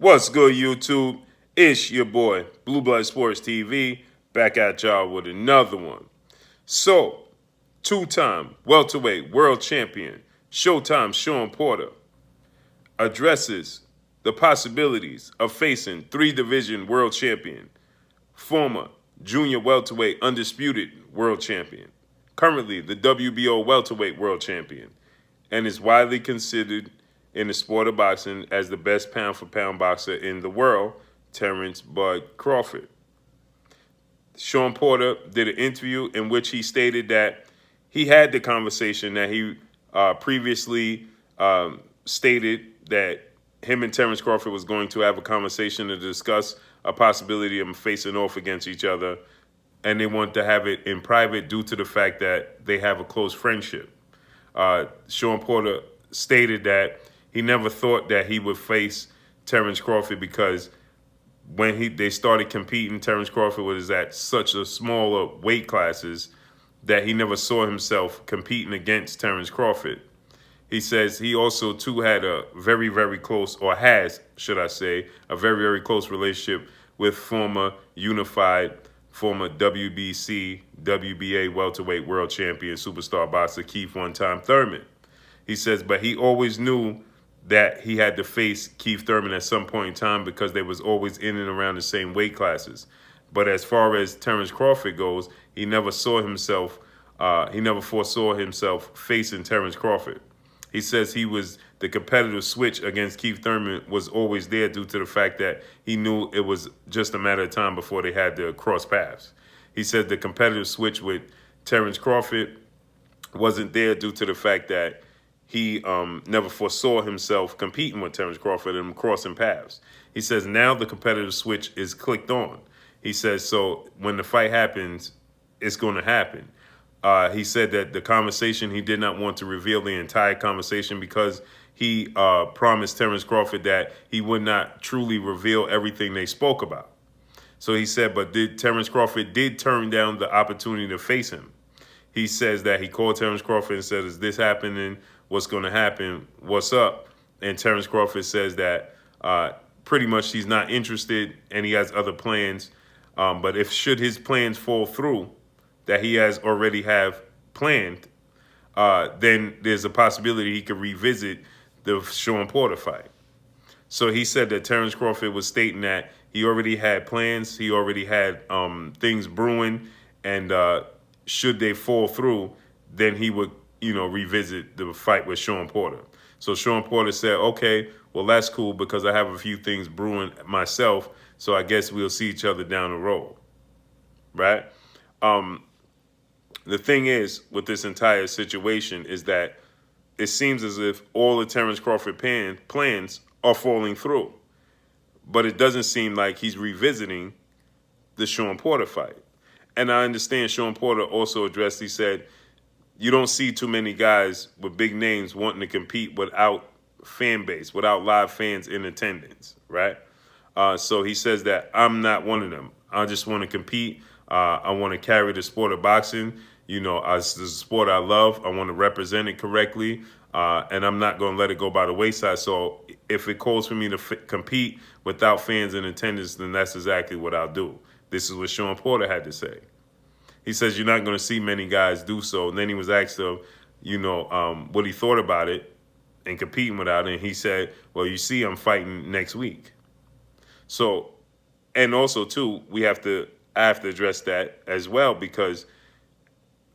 What's good, YouTube? It's your boy, Blue Blood Sports TV, back at y'all with another one. So, two-time welterweight world champion, Showtime Shawn Porter, addresses the possibilities of facing three-division world champion, former junior welterweight undisputed world champion, currently the WBO welterweight world champion, and is widely considered in the sport of boxing as the best pound-for-pound boxer in the world, Terence "Bud" Crawford. Shawn Porter did an interview in which he stated that he had the conversation that he previously stated that him and Terence Crawford was going to have a conversation to discuss a possibility of them facing off against each other, and they want to have it in private due to the fact that they have a close friendship. Shawn Porter stated that he never thought that he would face Terence Crawford because when they started competing, Terence Crawford was at such a smaller weight classes that he never saw himself competing against Terence Crawford. He says he also too had a very, very close, or has, should I say, a very, very close relationship with former unified, former WBC, WBA welterweight world champion, superstar boxer Keith one-time Thurman. He says, but he always knew that he had to face Keith Thurman at some point in time because they was always in and around the same weight classes. But as far as Terence Crawford goes, he never saw himself, he never foresaw himself facing Terence Crawford. He says the competitive switch against Keith Thurman was always there due to the fact that he knew it was just a matter of time before they had to cross paths. He said the competitive switch with Terence Crawford wasn't there due to the fact that he never foresaw himself competing with Terence Crawford and crossing paths. He says now the competitive switch is clicked on. He says, so when the fight happens, it's going to happen. He said that the conversation, he did not want to reveal the entire conversation because he promised Terence Crawford that he would not truly reveal everything they spoke about. So he said, but Terence Crawford did turn down the opportunity to face him. He says that he called Terence Crawford and said, is this happening? What's going to happen? What's up? And Terence Crawford says that pretty much he's not interested and he has other plans. But should his plans fall through that he has already have planned, then there's a possibility he could revisit the Shawn Porter fight. So he said that Terence Crawford was stating that he already had plans, he already had things brewing, and should they fall through, then he would, revisit the fight with Shawn Porter. So Shawn Porter said, okay, well, that's cool because I have a few things brewing myself, so I guess we'll see each other down the road, right? The thing is with this entire situation is that it seems as if all the Terence Crawford plans are falling through, but it doesn't seem like he's revisiting the Shawn Porter fight. And I understand Shawn Porter also addressed, he said, you don't see too many guys with big names wanting to compete without fan base, without live fans in attendance, right? So he says that I'm not one of them. I just want to compete. I want to carry the sport of boxing. It's the sport I love. I want to represent it correctly, and I'm not going to let it go by the wayside. So if it calls for me to compete without fans in attendance, then that's exactly what I'll do. This is what Shawn Porter had to say. He says you're not going to see many guys do so. And then he was asked of, what he thought about it and competing without it. And he said, well, you see, I'm fighting next week. So, and also, too, I have to address that as well because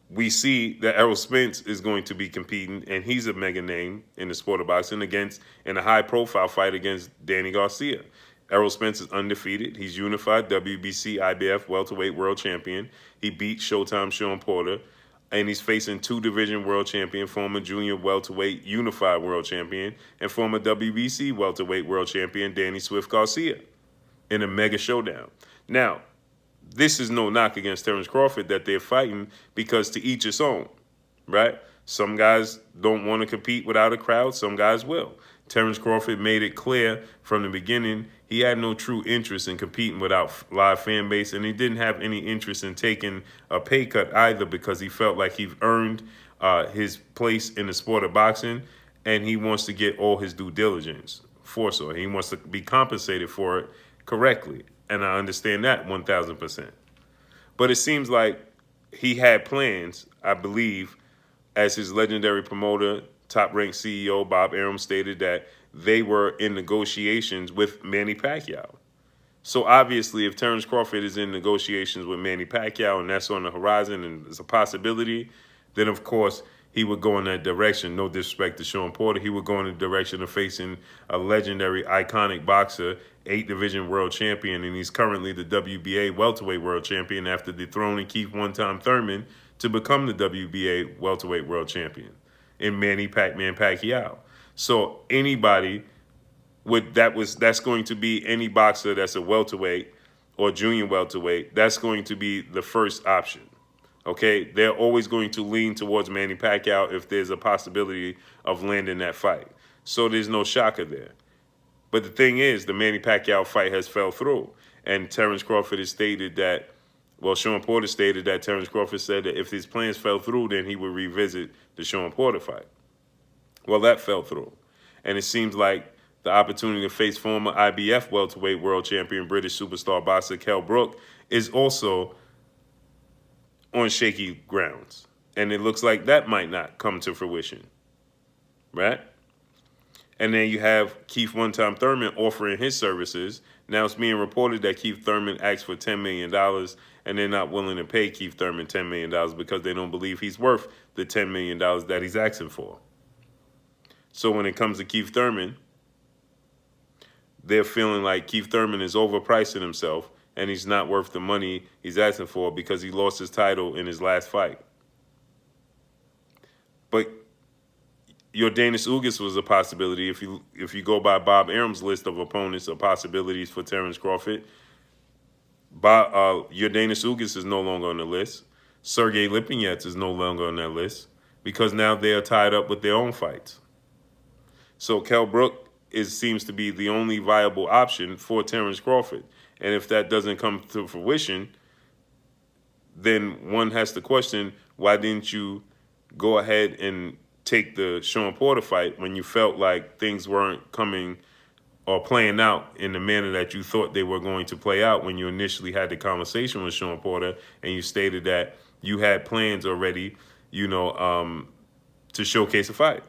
we see that Errol Spence is going to be competing, and he's a mega name in the sport of boxing in a high-profile fight against Danny Garcia. Errol Spence is undefeated. He's unified WBC IBF welterweight world champion. He beat Showtime Shawn Porter, and he's facing two-division world champion, former junior welterweight unified world champion, and former WBC welterweight world champion Danny Swift Garcia in a mega showdown. Now, this is no knock against Terence Crawford that they're fighting because to each his own, right? Some guys don't want to compete without a crowd. Some guys will. Terence Crawford made it clear from the beginning he had no true interest in competing without live fan base, and he didn't have any interest in taking a pay cut either because he felt like he'd earned his place in the sport of boxing, and he wants to get all his due diligence force or he wants to be compensated for it correctly. And I understand that 1,000%. But it seems like he had plans, I believe, as his legendary promoter, top-ranked CEO Bob Arum stated that they were in negotiations with Manny Pacquiao. So obviously, if Terence Crawford is in negotiations with Manny Pacquiao and that's on the horizon and it's a possibility, then of course he would go in that direction. No disrespect to Shawn Porter. He would go in the direction of facing a legendary, iconic boxer, 8-division world champion, and he's currently the WBA welterweight world champion after dethroning Keith one-time Thurman to become the WBA welterweight world champion in Manny Pac-Man Pacquiao. So anybody that's going to be any boxer that's a welterweight or junior welterweight, that's going to be the first option. Okay, they're always going to lean towards Manny Pacquiao if there's a possibility of landing that fight. So there's no shocker there. But the thing is, the Manny Pacquiao fight has fell through. And Terence Crawford has stated that, well, Shawn Porter stated that Terence Crawford said that if his plans fell through, then he would revisit the Shawn Porter fight. Well, that fell through. And it seems like the opportunity to face former IBF welterweight world champion British superstar boxer Kell Brook is also on shaky grounds. And it looks like that might not come to fruition. Right? And then you have Keith one-time Thurman offering his services. Now it's being reported that Keith Thurman asked for $10 million and they're not willing to pay Keith Thurman $10 million because they don't believe he's worth the $10 million that he's asking for. So when it comes to Keith Thurman, they're feeling like Keith Thurman is overpricing himself and he's not worth the money he's asking for because he lost his title in his last fight. But Yordenis Ugas was a possibility. If you go by Bob Arum's list of opponents or possibilities for Terence Crawford, Yordenis Ugas is no longer on the list. Sergey Lipinets is no longer on that list because now they are tied up with their own fights. So Kell Brook seems to be the only viable option for Terence Crawford. And if that doesn't come to fruition, then one has to question, why didn't you go ahead and take the Shawn Porter fight when you felt like things weren't coming or playing out in the manner that you thought they were going to play out when you initially had the conversation with Shawn Porter and you stated that you had plans already, to showcase a fight.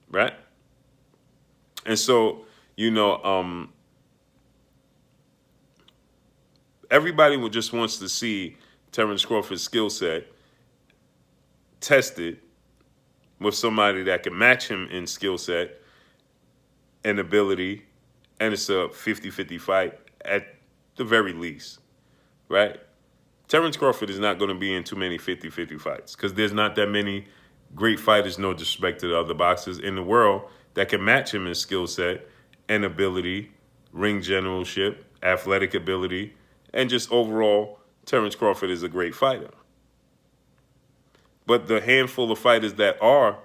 Right? And so, everybody just wants to see Terence Crawford's skill set tested with somebody that can match him in skill set and ability, and it's a 50-50 fight at the very least, right? Terence Crawford is not going to be in too many 50-50 fights because there's not that many great fighters, no disrespect to the other boxers in the world, that can match him in skill set and ability, ring generalship, athletic ability, and just overall, Terence Crawford is a great fighter. But the handful of fighters that are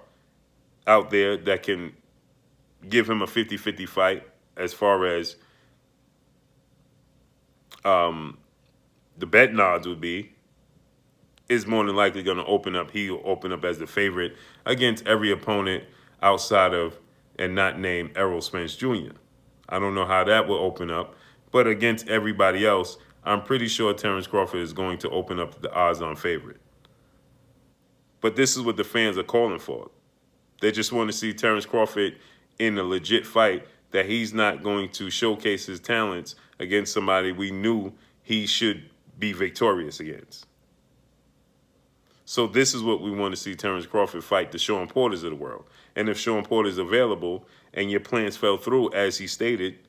out there that can give him a 50-50 fight as far as the bet odds would be, is more than likely going to open up. He'll open up as the favorite against every opponent outside of and not named Errol Spence Jr. I don't know how that will open up, but against everybody else, I'm pretty sure Terence Crawford is going to open up the odds-on favorite. But this is what the fans are calling for. They just want to see Terence Crawford in a legit fight that he's not going to showcase his talents against somebody we knew he should be victorious against. So this is what we want to see Terence Crawford fight the Shawn Porters of the world. And if Shawn Porter is available and your plans fell through, as he stated,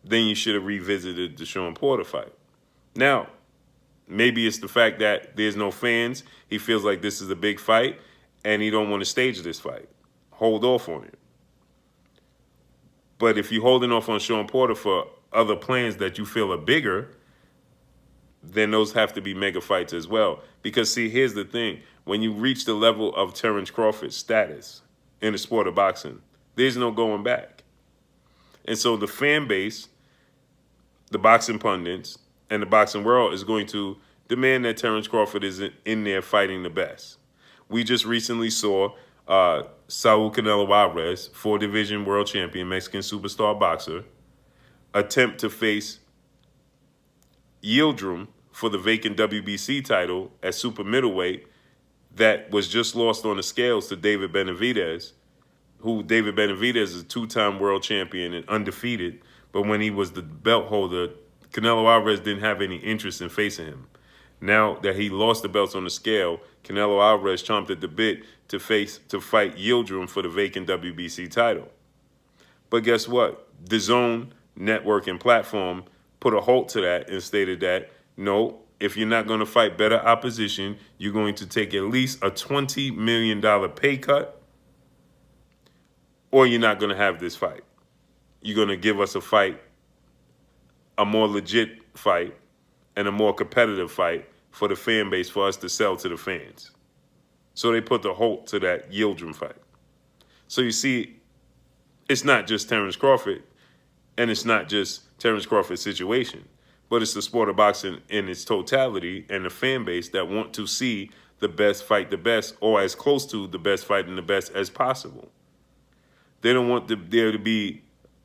then you should have revisited the Shawn Porter fight. Now, maybe it's the fact that there's no fans. He feels like this is a big fight, and he don't want to stage this fight. Hold off on it. But if you're holding off on Shawn Porter for other plans that you feel are bigger, then those have to be mega fights as well. Because, see, here's the thing. When you reach the level of Terence Crawford's status in the sport of boxing, there's no going back. And so the fan base, the boxing pundits, and the boxing world is going to demand that Terence Crawford is in there fighting the best. We just recently saw Saul Canelo Alvarez, 4-division world champion, Mexican superstar boxer, attempt to face Yildirim for the vacant WBC title at super middleweight that was just lost on the scales to David Benavidez, who David Benavidez is a 2-time world champion and undefeated, but when he was the belt holder, Canelo Alvarez didn't have any interest in facing him. Now that he lost the belts on the scale, Canelo Alvarez chomped at the bit to fight Yildirim for the vacant WBC title. But guess what? The DAZN network and platform put a halt to that and stated that, no, if you're not going to fight better opposition, you're going to take at least a $20 million pay cut, or you're not going to have this fight. You're going to give us a fight, a more legit fight, and a more competitive fight for the fan base, for us to sell to the fans. So they put the halt to that Yildirim fight. So you see, it's not just Terence Crawford, and it's not just Terence Crawford's situation, but it's the sport of boxing in its totality and the fan base that want to see the best fight the best, or as close to the best fighting the best as possible. They don't want there to be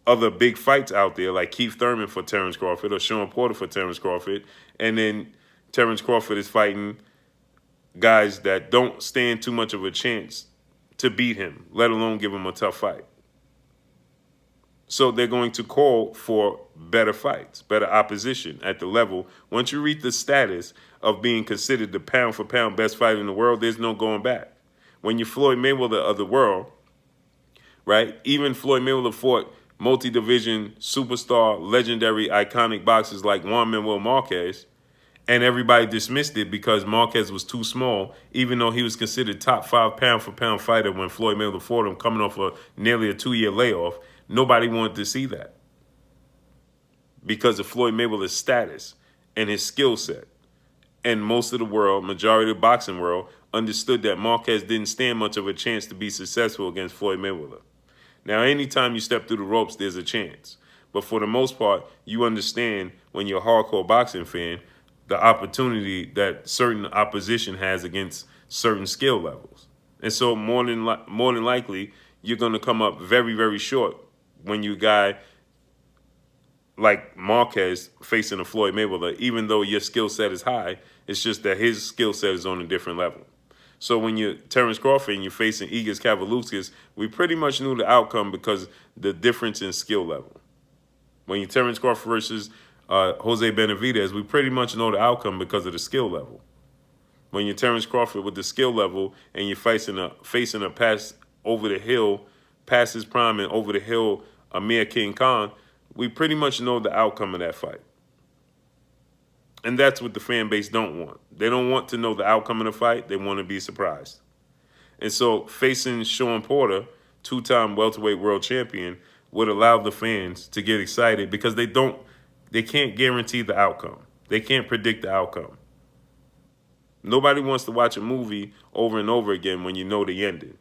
other big fights out there like Keith Thurman for Terence Crawford or Shawn Porter for Terence Crawford, and then Terence Crawford is fighting guys that don't stand too much of a chance to beat him, let alone give him a tough fight. So they're going to call for better fights, better opposition at the level. Once you reach the status of being considered the pound-for-pound best fighter in the world, there's no going back. When you're Floyd Mayweather of the world, right? Even Floyd Mayweather fought multi-division superstar, legendary, iconic boxers like Juan Manuel Marquez, and everybody dismissed it because Marquez was too small, even though he was considered top 5 pound-for-pound fighter when Floyd Mayweather fought him, coming off nearly a 2-year layoff. Nobody wanted to see that because of Floyd Mayweather's status and his skill set. And most of the world, majority of the boxing world, understood that Marquez didn't stand much of a chance to be successful against Floyd Mayweather. Now, anytime you step through the ropes, there's a chance. But for the most part, you understand when you're a hardcore boxing fan, the opportunity that certain opposition has against certain skill levels. And so more than likely, you're going to come up very, very short when you a guy like Marquez facing a Floyd Mayweather, even though your skill set is high, it's just that his skill set is on a different level. So when you're Terence Crawford and you're facing Igor Kavaluskis, we pretty much knew the outcome because the difference in skill level. When you're Terence Crawford versus Jose Benavidez, we pretty much know the outcome because of the skill level. When you're Terence Crawford with the skill level and you're facing a pass over the hill, past his prime and over the hill, Amir King Khan, we pretty much know the outcome of that fight. And that's what the fan base don't want. They don't want to know the outcome of the fight. They want to be surprised. And so facing Shawn Porter, 2-time welterweight world champion, would allow the fans to get excited because they can't guarantee the outcome. They can't predict the outcome. Nobody wants to watch a movie over and over again when you know the ending.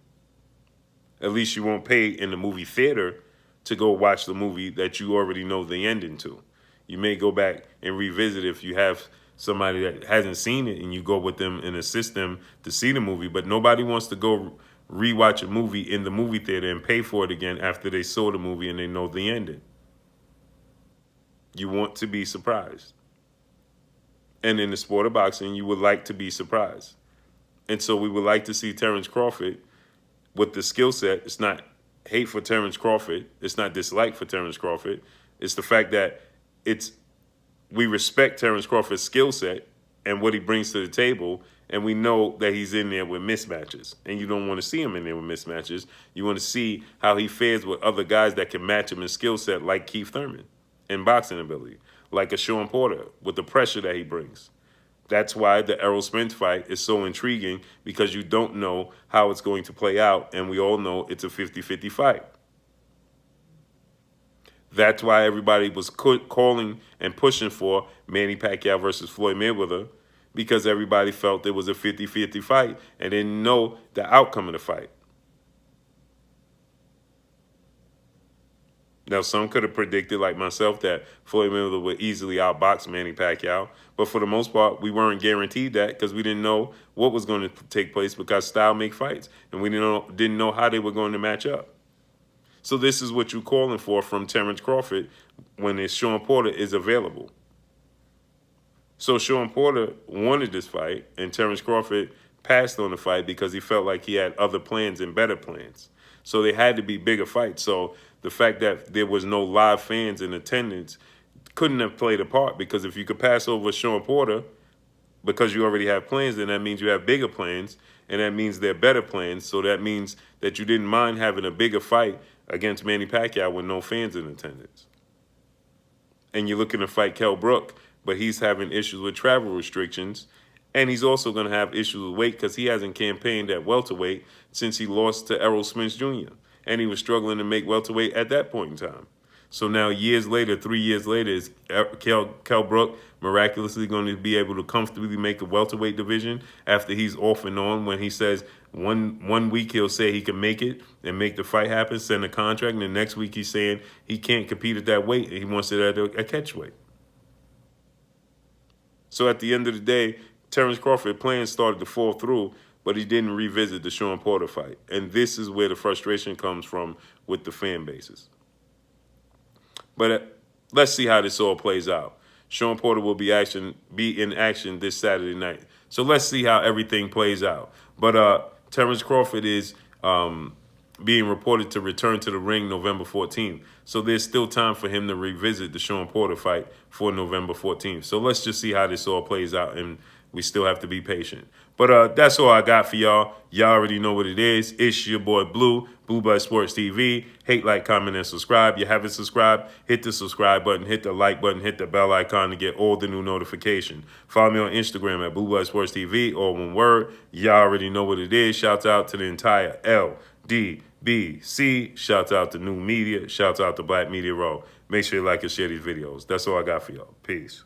At least you won't pay in the movie theater to go watch the movie that you already know the ending to. You may go back and revisit if you have somebody that hasn't seen it and you go with them and assist them to see the movie, but nobody wants to go rewatch a movie in the movie theater and pay for it again after they saw the movie and they know the ending. You want to be surprised. And in the sport of boxing, you would like to be surprised. And so we would like to see Terence Crawford with the skill set. It's not hate for Terence Crawford. It's not dislike for Terence Crawford. It's the fact that we respect Terence Crawford's skill set and what he brings to the table, and we know that he's in there with mismatches. And you don't want to see him in there with mismatches. You want to see how he fares with other guys that can match him in skill set, like Keith Thurman in boxing ability, like a Shawn Porter with the pressure that he brings. That's why the Errol Spence fight is so intriguing, because you don't know how it's going to play out, and we all know it's a 50-50 fight. That's why everybody was calling and pushing for Manny Pacquiao versus Floyd Mayweather, because everybody felt it was a 50-50 fight and didn't know the outcome of the fight. Now, some could have predicted, like myself, that Floyd Mayweather would easily outbox Manny Pacquiao. But for the most part, we weren't guaranteed that because we didn't know what was going to take place because style make fights. And we didn't know how they were going to match up. So this is what you're calling for from Terence Crawford when his Shawn Porter is available. So Shawn Porter wanted this fight, and Terence Crawford passed on the fight because he felt like he had other plans and better plans. So they had to be bigger fights. So the fact that there was no live fans in attendance couldn't have played a part, because if you could pass over Shawn Porter because you already have plans, then that means you have bigger plans, and that means they're better plans. So that means that you didn't mind having a bigger fight against Manny Pacquiao with no fans in attendance. And you're looking to fight Kell Brook, but he's having issues with travel restrictions, and he's also going to have issues with weight because he hasn't campaigned at welterweight since he lost to Errol Spence Jr., and he was struggling to make welterweight at that point in time. So now, years later, 3 years later, is Kell Brook miraculously going to be able to comfortably make a welterweight division after he's off and on, when he says one week he'll say he can make it and make the fight happen, send a contract, and the next week he's saying he can't compete at that weight and he wants it at a catch weight. So at the end of the day, Terence Crawford's plans started to fall through, but he didn't revisit the Shawn Porter fight. And this is where the frustration comes from with the fan bases. But let's see how this all plays out. Shawn Porter will be in action this Saturday night. So let's see how everything plays out. But Terence Crawford is being reported to return to the ring November 14th. So there's still time for him to revisit the Shawn Porter fight for November 14th. So let's just see how this all plays out, and we still have to be patient. But that's all I got for y'all. Y'all already know what it is. It's your boy Blue, Blue Blood Sports TV. Hate, like, comment, and subscribe. You haven't subscribed, hit the subscribe button, hit the like button, hit the bell icon to get all the new notifications. Follow me on Instagram at Blue Blood Sports TV, all one word. Y'all already know what it is. Shouts out to the entire LDBC. Shouts out to New Media. Shouts out to Black Media Row. Make sure you like and share these videos. That's all I got for y'all. Peace.